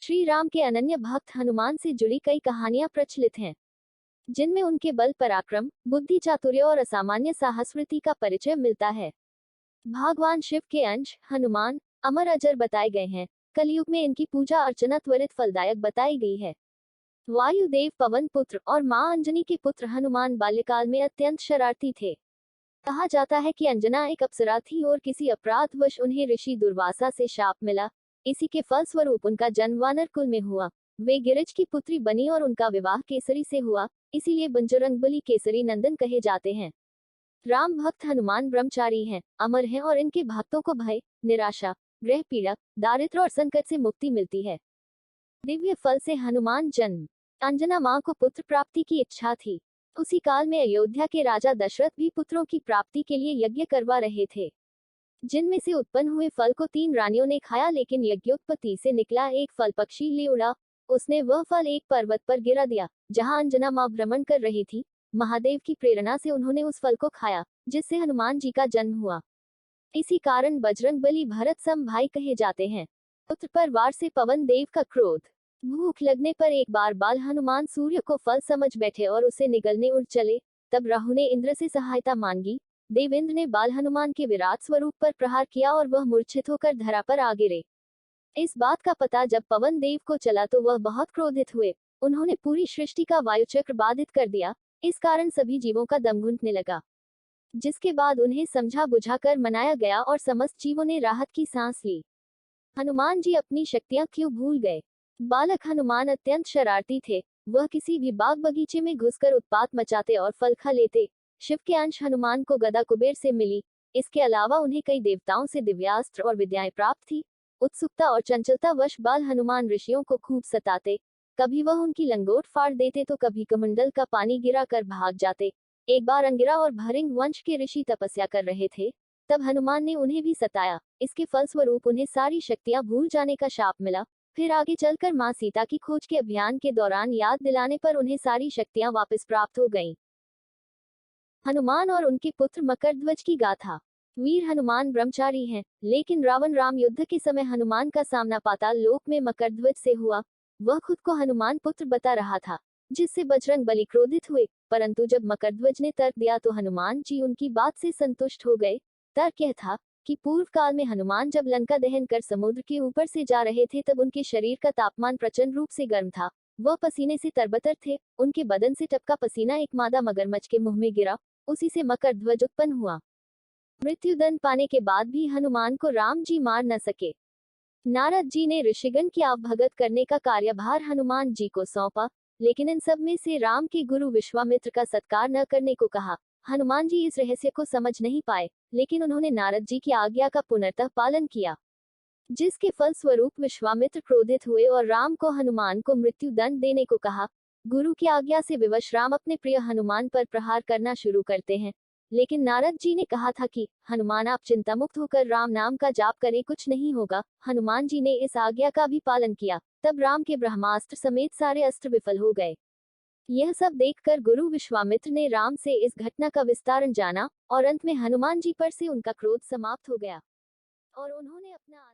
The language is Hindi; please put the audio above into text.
श्री राम के अनन्य भक्त हनुमान से जुड़ी कई कहानियां प्रचलित हैं, जिनमें उनके बल पराक्रम, बुद्धि चातुर्य और असामान्य साहसवृत्ति का परिचय मिलता है। भगवान शिव के अंश हनुमान अमर अजर बताए गए हैं। कलयुग में इनकी पूजा अर्चना त्वरित फलदायक बताई गई है। वायुदेव पवन पुत्र और मां अंजनी के पुत्र हनुमान बाल्यकाल में अत्यंत शरारती थे। कहा जाता है कि अंजना एक अप्सरा थी और किसी अपराधवश उन्हें ऋषि दुर्वासा से शाप मिला। इसी के फलस्वरूप उनका जन्म वानर कुल में हुआ। वे गिरिज की पुत्री बनी और उनका विवाह केसरी से हुआ, इसीलिए बंजरंगबली केसरी नंदन कहे जाते हैं। राम भक्त हनुमान ब्रह्मचारी हैं, अमर हैं और इनके भक्तों को भय, निराशा, ग्रह पीड़ा, दारिद्र्य और संकट से मुक्ति मिलती है। दिव्य फल से हनुमान जन्म। अंजना मां को पुत्र प्राप्ति की इच्छा थी। उसी काल में अयोध्या के राजा दशरथ भी पुत्रों की प्राप्ति के लिए यज्ञ करवा रहे थे, जिनमें से उत्पन्न हुए फल को 3 रानियों ने खाया, लेकिन यज्ञोत्पत्ति से निकला एक फल पक्षी ले उड़ा। उसने वह फल एक पर्वत पर गिरा दिया, जहां अंजना मां भ्रमण कर रही थी। महादेव की प्रेरणा से उन्होंने उस फल को खाया, जिससे हनुमान जी का जन्म हुआ। इसी कारण बजरंगबली भरत सम भाई कहे जाते हैं। पुत्र पर वार से पवन देव का क्रोध। भूख लगने पर एक बार बाल हनुमान सूर्य को फल समझ बैठे और उसे निगलने उड़ चले। तब राहु ने इंद्र से सहायता मांगी। देवेंद्र ने बाल हनुमान के विराट स्वरूप पर प्रहार किया और वह मूर्छित होकर धरा पर आ गिरे। इस बात का पता जब पवन देव को चला तो वह बहुत क्रोधित हुए। उन्होंने पूरी सृष्टि का वायुचक्र बाधित कर दिया। इस कारण सभी जीवों का दम घुटने लगा, जिसके बाद उन्हें समझा बुझाकर मनाया गया और समस्त जीवों ने राहत की सांस ली। हनुमान जी अपनी शक्तियां क्यों भूल गए? बालक हनुमान अत्यंत शरारती थे। वह किसी भी बाग बगीचे में घुसकर उत्पात मचाते और फल खा लेते। शिव के अंश हनुमान को गदा कुबेर से मिली। इसके अलावा उन्हें कई देवताओं से दिव्यास्त्र और विद्याएं प्राप्त थी। उत्सुकता और चंचलता वश बाल हनुमान ऋषियों को खूब सताते। कभी वह उनकी लंगोट फाड़ देते तो कभी कमंडल का पानी गिरा कर भाग जाते। एक बार अंगिरा और भरिंग वंश के ऋषि तपस्या कर रहे थे, तब हनुमान ने उन्हें भी सताया। इसके फलस्वरूप उन्हें सारी शक्तियां भूल जाने का शाप मिला। फिर आगे चलकर मां सीता की खोज के अभियान के दौरान याद दिलाने पर उन्हें सारी शक्तियां वापस प्राप्त हो गईं। हनुमान और उनके पुत्र मकरध्वज की गाथा। वीर हनुमान ब्रह्मचारी हैं, लेकिन रावण राम युद्ध के समय हनुमान का सामना पाताल लोक में मकरध्वज से हुआ। वह खुद को हनुमान पुत्र बता रहा था, जिससे बजरंगबली क्रोधित हुए। परंतु जब मकरध्वज ने तर्क दिया तो हनुमान जी उनकी बात से संतुष्ट हो गए। तर्क यह था कि पूर्व काल में हनुमान जब लंका दहन कर समुद्र के ऊपर से जा रहे थे, तब उनके शरीर का तापमान प्रचंड रूप से गर्म था। वह पसीने से तरबतर थे। उनके बदन से टपका पसीना एक मादा मगरमच्छ के मुंह में गिरा। उसी से मकरध्वज उत्पन्न हुआ। मृत्युदंड पाने के बाद भी हनुमान को राम जी मार न सके। नारद जी ने ऋषिगण की आवभगत करने का कार्यभार हनुमान जी को सौंपा, लेकिन इन सब में से राम के गुरु विश्वामित्र का सत्कार न करने को कहा। हनुमान जी इस रहस्य को समझ नहीं पाए, लेकिन उन्होंने नारद जी की आज्ञा का पुनर्तः पालन किया, जिसके फलस्वरूप विश्वामित्र क्रोधित हुए और राम को हनुमान को मृत्यु दंड देने को कहा। गुरु की आज्ञा से विवश राम अपने प्रिय हनुमान पर प्रहार करना शुरू करते हैं, लेकिन नारद जी ने कहा था कि हनुमान आप चिंता मुक्त होकर राम नाम का जाप करें, कुछ नहीं होगा। हनुमान जी ने इस आज्ञा का भी पालन किया। तब राम के ब्रह्मास्त्र समेत सारे अस्त्र विफल हो गए। यह सब देखकर गुरु विश्वामित्र ने राम से इस घटना का विस्तारण जाना और अंत में हनुमान जी पर से उनका क्रोध समाप्त हो गया और उन्होंने अपना